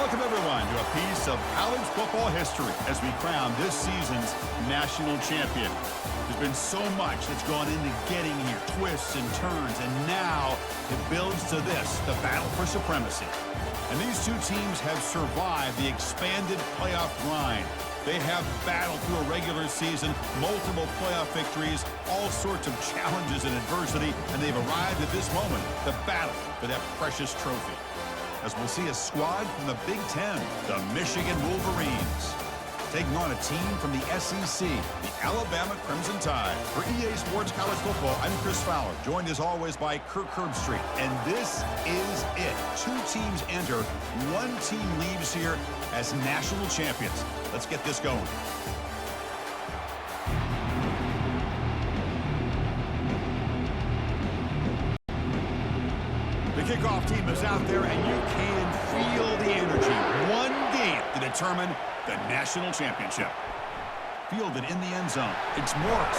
Welcome, everyone, to a piece of college football history as we crown this season's national champion. There's been so much that's gone into getting here, twists and turns, and now it builds to this, the battle for supremacy. And these two teams have survived the expanded playoff grind. They have battled through a regular season, multiple playoff victories, all sorts of challenges and adversity, and they've arrived at this moment, the battle for that precious trophy. As we'll see a squad from the Big Ten, the Michigan Wolverines, taking on a team from the SEC, the Alabama Crimson Tide. For EA Sports College Football, I'm Chris Fowler, joined as always by Kirk Herbstreit. And this is it. Two teams enter, one team leaves here as national champions. Let's get this going. The kickoff team is out there, and you can feel the energy. One game to determine the national championship. Fielded in the end zone. It's Morris.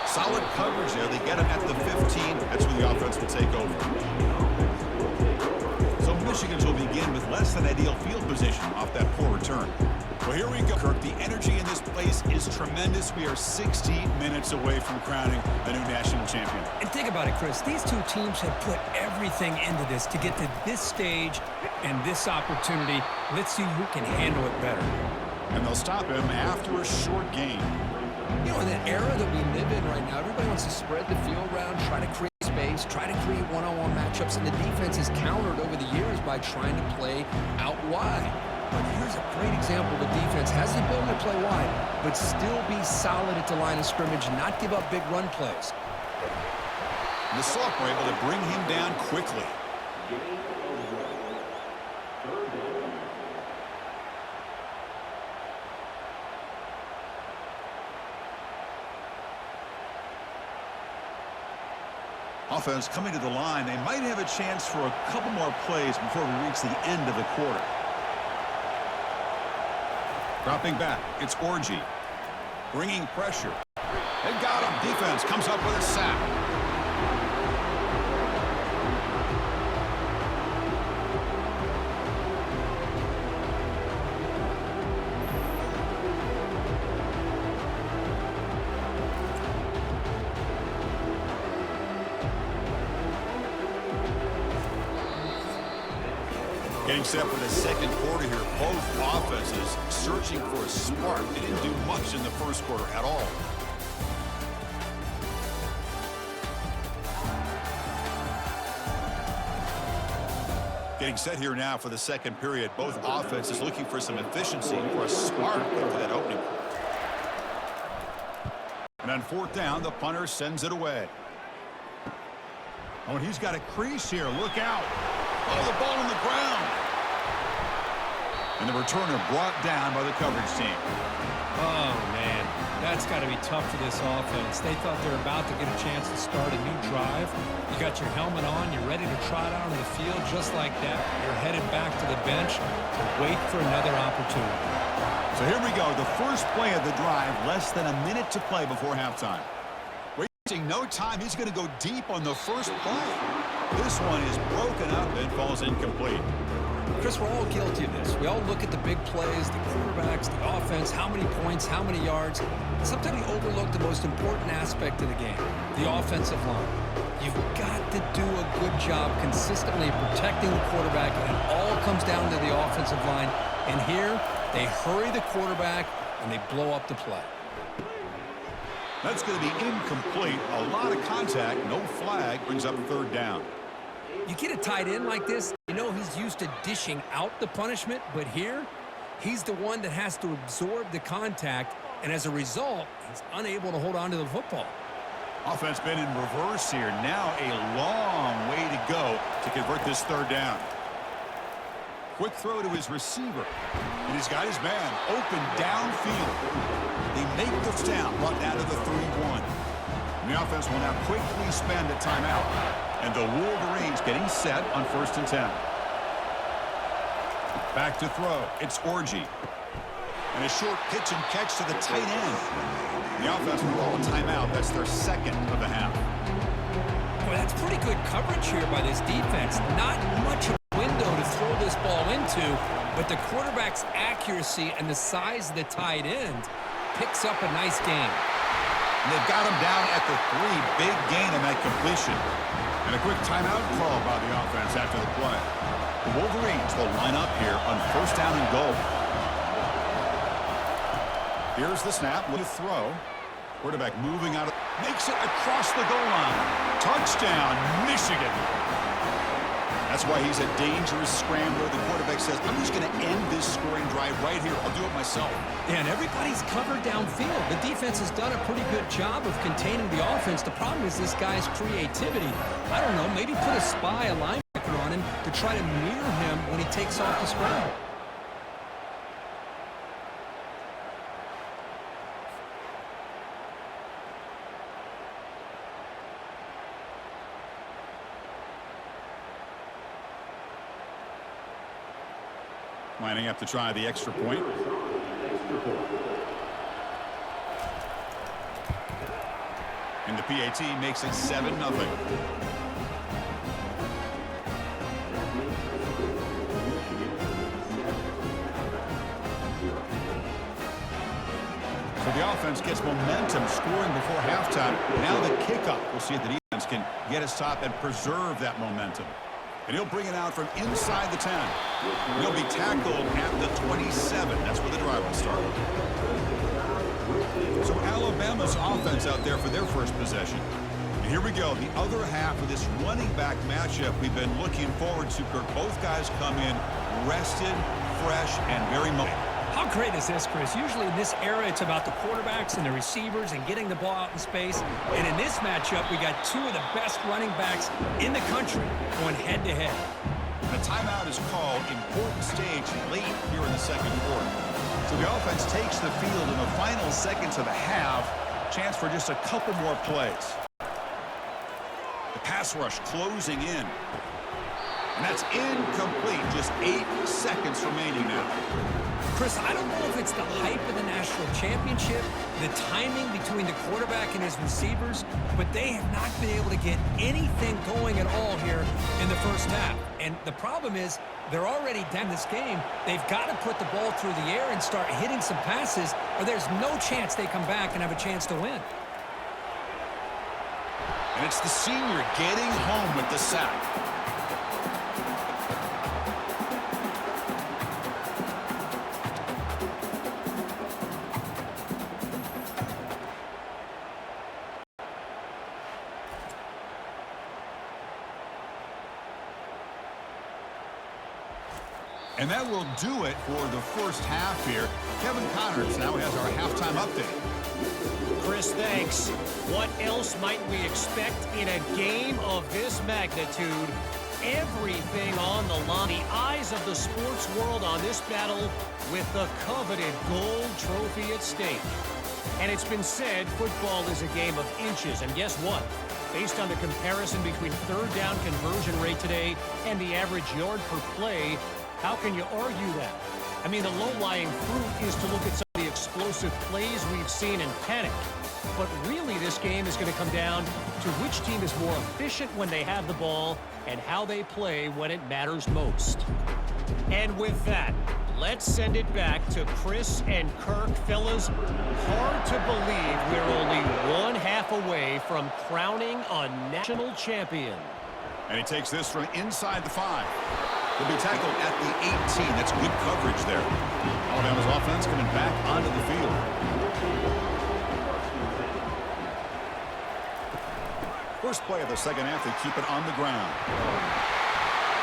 Solid coverage there. They get him at the 15. That's where the offense will take over. So Michigan will begin with less than ideal field position off that poor return. Well, here we go, Kirk. The energy in this place is tremendous. We are 60 minutes away from crowning the new national champion. And think about it, Chris. These two teams have put everything into this to get to this stage and this opportunity. Let's see who can handle it better. And they'll stop him after a short gain. You know, in that era that we live in right now, everybody wants to spread the field around, try to create space, try to create one-on-one matchups, and the defense is countered over the years by trying to play out wide. But here's a great example. The defense has the ability to play wide, but still be solid at the line of scrimmage, not give up big run plays. The Soft were able to bring him down quickly. Offense coming to the line. They might have a chance for a couple more plays before we reach the end of the quarter. Dropping back, it's Orji. Bringing pressure. They got him. Defense comes up with a sack. Getting set for the second quarter here. Both offenses searching for a spark. They didn't do much in the first quarter at all. Getting set here now for the second period. Both offenses looking for some efficiency, for a spark into that opening. And on fourth down, the punter sends it away. Oh, and he's got a crease here. Look out. Oh, the ball on the ground. And the returner brought down by the coverage team. Oh, man. That's got to be tough for this offense. They thought they were about to get a chance to start a new drive. You got your helmet on. You're ready to trot out on the field just like that. You're headed back to the bench to wait for another opportunity. So here we go. The first play of the drive. Less than a minute to play before halftime. Wasting no time. He's going to go deep on the first play. This one is broken up and falls incomplete. Chris, we're all guilty of this. We all look at the big plays, the quarterbacks, the offense, how many points, how many yards. Sometimes we overlook the most important aspect of the game, the offensive line. You've got to do a good job consistently protecting the quarterback, and it all comes down to the offensive line. And here, they hurry the quarterback, and they blow up the play. That's going to be incomplete. A lot of contact. No flag. Brings up third down. You get a tight end like this, you know he's used to dishing out the punishment, but here, he's the one that has to absorb the contact, and as a result, he's unable to hold on to the football. Offense been in reverse here. Now a long way to go to convert this third down. Quick throw to his receiver. And he's got his man open downfield. They make the down, brought down to the 31. And the offense will now quickly spend a timeout. And the Wolverines getting set on 1st and 10. Back to throw. It's Orji. And a short pitch and catch to the tight end. The offense will call a timeout. That's their second of the half. Boy, that's pretty good coverage here by this defense. Not much of a window to throw this ball into. to, but the quarterback's accuracy and the size of the tight end picks up a nice gain. And they've got him down at the 3. Big gain on that completion. And a quick timeout call by the offense after the play. The Wolverines will line up here on first down and goal. Here's the snap with a throw. Quarterback moving out. Makes it across the goal line. Touchdown, Michigan. That's why he's a dangerous scrambler. The quarterback says, I'm just going to end this scoring drive right here. I'll do it myself. Yeah, and everybody's covered downfield. The defense has done a pretty good job of containing the offense. The problem is this guy's creativity. I don't know, maybe put a spy, a linebacker on him to try to mirror him when he takes off the scramble. Lining up to try the extra point. And the PAT makes it 7-0. So the offense gets momentum, scoring before halftime. Now the kickoff. We'll see if the defense can get a stop and preserve that momentum. And he'll bring it out from inside the 10. He'll be tackled at the 27. That's where the drive will start. So Alabama's offense out there for their first possession. And here we go, the other half of this running back matchup we've been looking forward to. Both guys come in rested, fresh, and very motivated. How great is this, Chris? Usually in this era, it's about the quarterbacks and the receivers and getting the ball out in space. And in this matchup, we got two of the best running backs in the country going head-to-head. The timeout is called. Important stage late here in the second quarter. So the offense takes the field in the final seconds of the half. Chance for just a couple more plays. The pass rush closing in. And that's incomplete. Just 8 seconds remaining now. Chris, I don't know if it's the hype of the national championship, the timing between the quarterback and his receivers, but they have not been able to get anything going at all here in the first half. And the problem is they're already down this game. They've got to put the ball through the air and start hitting some passes, or there's no chance they come back and have a chance to win. And it's the senior getting home with the sack. And that will do it for the first half here. Kevin Connors now has our halftime update. Chris, thanks. What else might we expect in a game of this magnitude? Everything on the line. The eyes of the sports world on this battle with the coveted gold trophy at stake. And it's been said football is a game of inches. And guess what? Based on the comparison between third down conversion rate today and the average yard per play, how can you argue that? I mean, the low-lying fruit is to look at some of the explosive plays we've seen and panic. But really, this game is going to come down to which team is more efficient when they have the ball and how they play when it matters most. And with that, let's send it back to Chris and Kirk. Fellas, hard to believe we're only one half away from crowning a national champion. And he takes this from inside the 5. He'll be tackled at the 18. That's good coverage there. Alabama's offense coming back onto the field. First play of the second half, they keep it on the ground.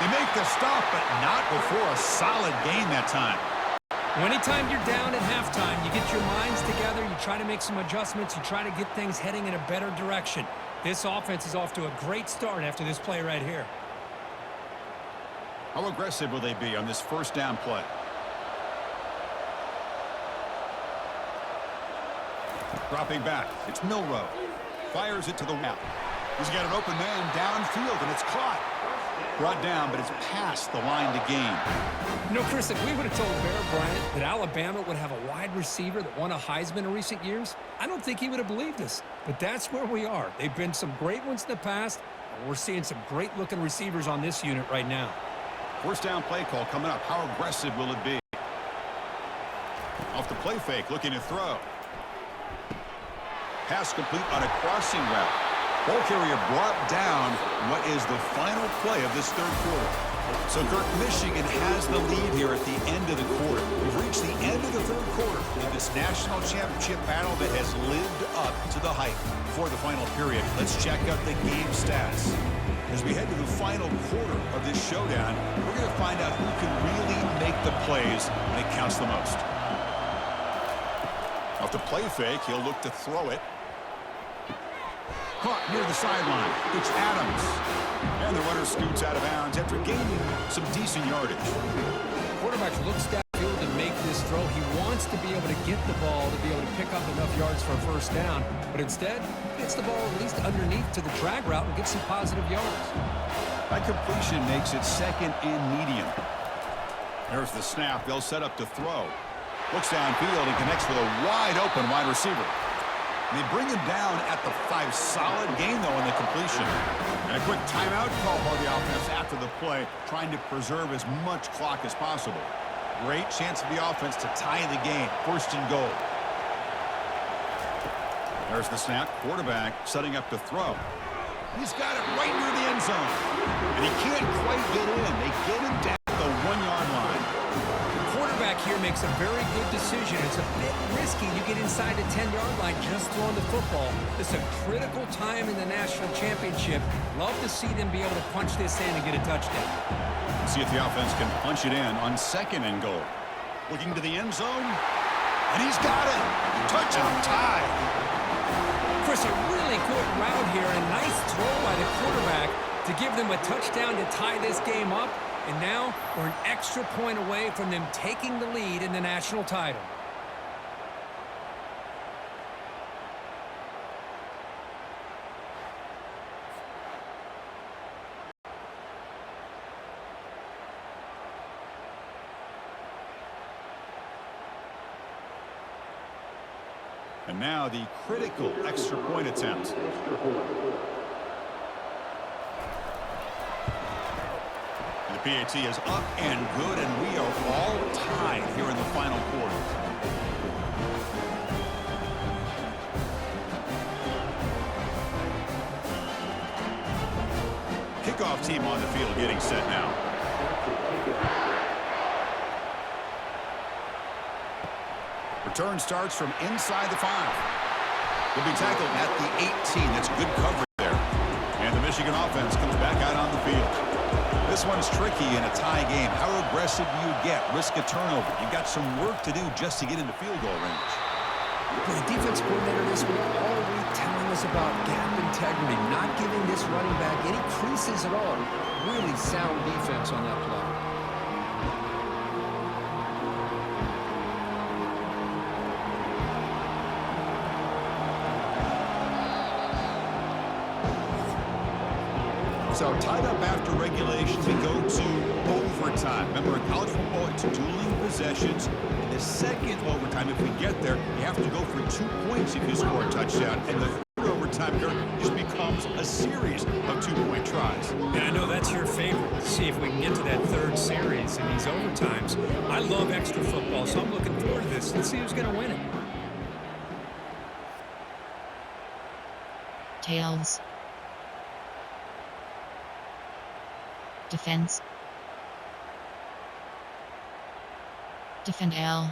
They make the stop, but not before a solid gain that time. Anytime you're down at halftime, you get your minds together, you try to make some adjustments, you try to get things heading in a better direction. This offense is off to a great start after this play right here. How aggressive will they be on this first down play? Dropping back, it's Milroe. Fires it to the route. He's got an open man downfield, and it's caught. Brought down, but it's past the line to gain. You know, Chris, if we would have told Bear Bryant that Alabama would have a wide receiver that won a Heisman in recent years, I don't think he would have believed us. But that's where we are. They've been some great ones in the past, and we're seeing some great-looking receivers on this unit right now. First down play call coming up. How aggressive will it be? Off the play fake, looking to throw. Pass complete on a crossing route. Ball carrier brought down. What is the final play of this third quarter? So, Kirk, Michigan has the lead here at the end of the quarter. We've reached the end of the third quarter in this national championship battle that has lived up to the hype. For the final period, let's check out the game stats. As we head to the final quarter of this showdown, we're going to find out who can really make the plays when it counts the most. Off the play fake, he'll look to throw it. Caught near the sideline. It's Adams. And the runner scoots out of bounds after gaining some decent yardage. Quarterback looks downfield to make this throw. He wants to be able to get the ball to be able to pick up enough yards for a first down. But instead, gets the ball at least underneath to the drag route and gets some positive yards. That completion makes it second and medium. There's the snap. They'll set up to throw. Looks downfield and connects with a wide-open wide receiver. And they bring him down at the 5. Solid gain, though, in the completion. And a quick timeout call by the offense after the play, trying to preserve as much clock as possible. Great chance for the offense to tie the game. First and goal. There's the snap. Quarterback setting up to throw. He's got it right near the end zone. And he can't quite get in. They get him down at the 1-yard line. Quarterback here makes a very good decision. It's a bit risky. You get inside the 10-yard line just throwing the football. This is a critical time in the national championship. Love to see them be able to punch this in and get a touchdown. See if the offense can punch it in on second and goal. Looking to the end zone. And he's got it. Touchdown tie. Chris, a really good route here and a nice throw by the quarterback to give them a touchdown to tie this game up. And now we're an extra point away from them taking the lead in the national title. And now the critical extra point attempt. The PAT is up and good, and we are all tied here in the final quarter. Kickoff team on the field getting set now. Return starts from inside the 5. Will be tackled at the 18. That's good coverage there. And the Michigan offense comes back out on the field. This one's tricky in a tie game. How aggressive do you get? Risk a turnover. You got some work to do just to get into field goal range. The defense coordinator this week all week telling us about gap integrity, not giving this running back any creases at all. Really sound defense on that play. So tied up after regulation, we go to overtime. Remember, in college football, it's dueling possessions. In the second overtime, if we get there, you have to go for 2 points if you score a touchdown. And the third overtime here just becomes a series of 2-point tries. And I know that's your favorite. Let's see if we can get to that third series in these overtimes. I love extra football, so I'm looking forward to this. Let's see who's going to win it. Tails. Defense. Defend L.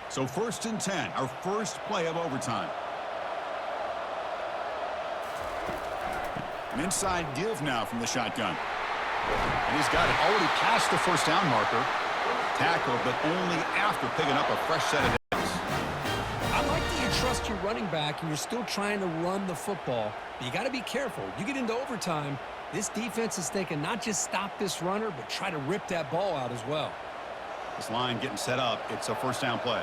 So 1st and 10, our first play of overtime. An inside give now from the shotgun. And he's got it already past the first down marker. Tackle, but only after picking up a fresh set of downs. I like that you trust your running back and you're still trying to run the football. But you got to be careful. You get into overtime, this defense is thinking not just stop this runner, but try to rip that ball out as well. This line getting set up. It's a first down play.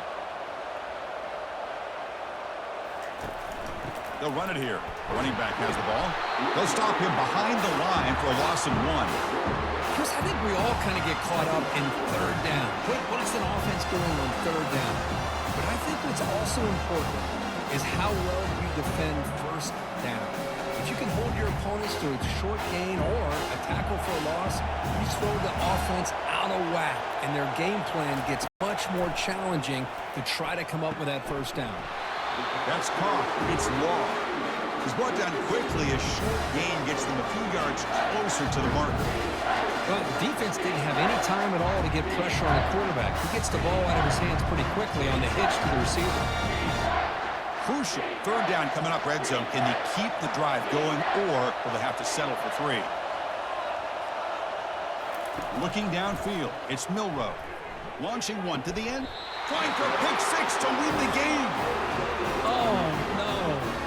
They'll run it here. The running back has the ball. They'll stop him behind the line for a loss of 1. Chris, I think we all kind of get caught up in third down. What is an offense doing on third down? But I think what's also important is how well you defend first down. If you can hold your opponents to a short gain or a tackle for a loss, you throw the offense out of whack, and their game plan gets much more challenging to try to come up with that first down. That's caught. It's long. He's brought down quickly. A short gain gets them a few yards closer to the marker. Well, the defense didn't have any time at all to get pressure on the quarterback. He gets the ball out of his hands pretty quickly on the hitch to the receiver. Crucial. Third down coming up, red zone. Can they keep the drive going, or will they have to settle for 3? Looking downfield, it's Milroe. Launching one to the end. Trying for a pick 6 to win the game. Oh, no.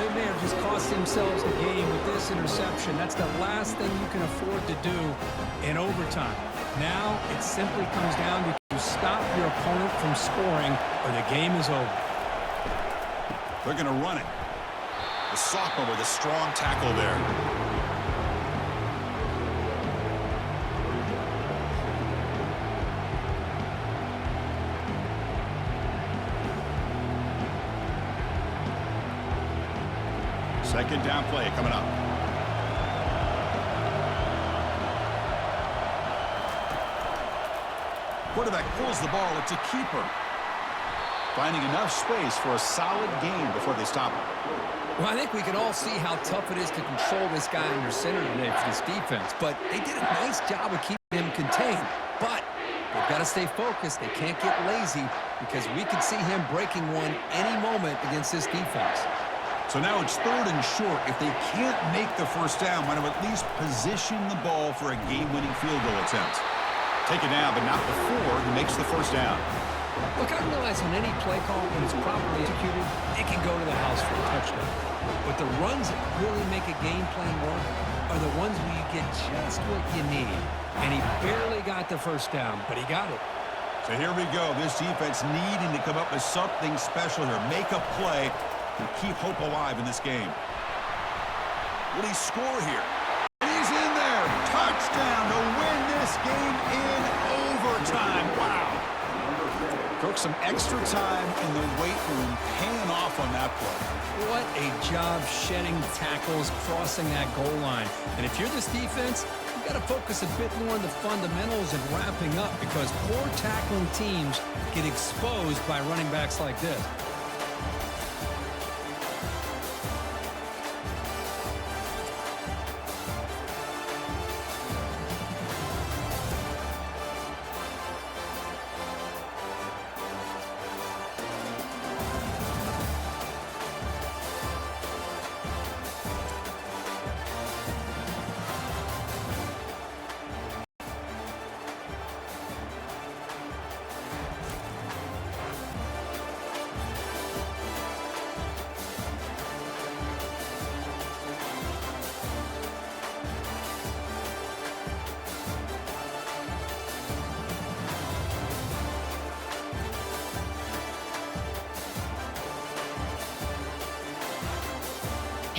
They may have just cost themselves the game with this interception. That's the last thing you can afford to do in overtime. Now it simply comes down to you stop your opponent from scoring or the game is over. They're going to run it. The sophomore with a strong tackle there. Second down play coming up. Quarterback pulls the ball. It's a keeper. Finding enough space for a solid gain before they stop him. Well, I think we can all see how tough it is to control this guy under center today for this defense. But they did a nice job of keeping him contained. But they've got to stay focused. They can't get lazy because we could see him breaking one any moment against this defense. So now it's third and short. If they can't make the first down, want to at least position the ball for a game-winning field goal attempt. Take it down, but not before he makes the first down. Look, I realize on any play call, when it's properly executed, it can go to the house for a touchdown. But the runs that really make a game plan work are the ones where you get just what you need. And he barely got the first down, but he got it. So here we go. This defense needing to come up with something special here. Make a play and keep hope alive in this game. Will he score here? He's in there. Touchdown to win this game in overtime. Wow. Took some extra time in the weight room, paying off on that play. What a job shedding tackles, crossing that goal line. And if you're this defense, you've got to focus a bit more on the fundamentals and wrapping up because poor tackling teams get exposed by running backs like this.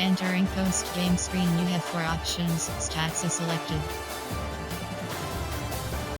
Entering post-game screen, you have 4 options. Stats is selected.